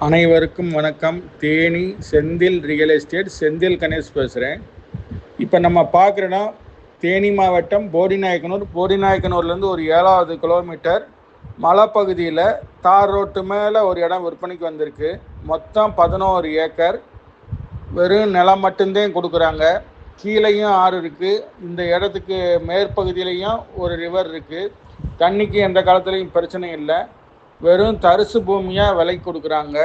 அனைவருக்கும் வணக்கம். Theni Senthil real estate, Senthil Ganesh பேசுகிறேன். இப்போ நம்ம பார்க்குறோன்னா தேனி மாவட்டம் போடிநாயக்கனூர்லேருந்து ஒரு 7வது கிலோமீட்டர் மலைப்பகுதியில் தார் ரோட்டு மேலே ஒரு இடம் விற்பனைக்கு வந்திருக்கு. மொத்தம் 11 ஏக்கர் வெறும் நிலம் மட்டும்தான் கொடுக்குறாங்க. கீழேயும் ஆறு இருக்குது. இந்த இடத்துக்கு மேற்பகுதியிலையும் ஒரு ரிவர் இருக்குது. தண்ணிக்கு எந்த காலத்துலேயும் பிரச்சனை இல்லை. வெறும் தரிசு பூமியாக விலை கொடுக்குறாங்க.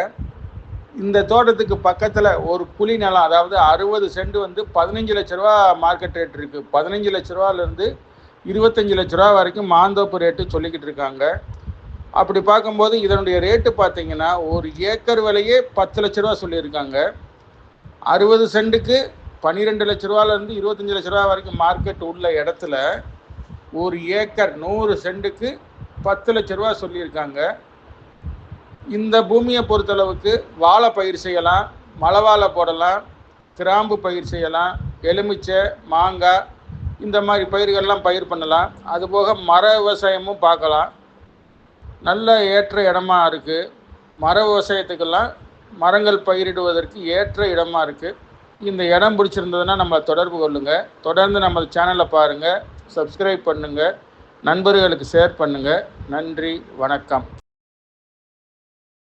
இந்த தோட்டத்துக்கு பக்கத்தில் ஒரு குழி நிலம், அதாவது 60 சென்ட் 15 லட்ச ரூபா மார்க்கெட் ரேட் இருக்குது. 15 லட்ச ரூபாலேருந்து 25 லட்ச ரூபா வரைக்கும் மாந்தோப்பு ரேட்டு சொல்லிக்கிட்டு இருக்காங்க. அப்படி பார்க்கும்போது இதனுடைய ரேட்டு பார்த்தீங்கன்னா ஒரு ஏக்கர் விலையே 10 லட்ச ரூபா சொல்லியிருக்காங்க. 60 சென்ட்டுக்கு 12 லட்ச ரூபாலேருந்து 25 லட்ச ரூபா வரைக்கும் மார்க்கெட் உள்ள இடத்துல ஒரு ஏக்கர் 100 சென்ட்டுக்கு 10 லட்ச ரூபா சொல்லியிருக்காங்க. இந்த பூமியை பொறுத்தளவுக்கு வாழை பயிர் செய்யலாம், மலை வாழை போடலாம், கிராம்பு பயிர் செய்யலாம், எலுமிச்சை, மாங்காய், இந்த மாதிரி பயிர்கள்லாம் பயிர் பண்ணலாம். அதுபோக மர விவசாயமும் பார்க்கலாம். நல்ல ஏற்ற இடமா இருக்குது. மர விவசாயத்துக்கெல்லாம் மரங்கள் பயிரிடுவதற்கு ஏற்ற இடமா இருக்குது. இந்த இடம் பிடிச்சிருந்ததுன்னா நம்மளை தொடர்பு கொள்ளுங்கள். தொடர்ந்து நம்ம சேனலை பாருங்கள், சப்ஸ்கிரைப் பண்ணுங்கள், நண்பர்களுக்கு ஷேர் பண்ணுங்கள். நன்றி, வணக்கம்.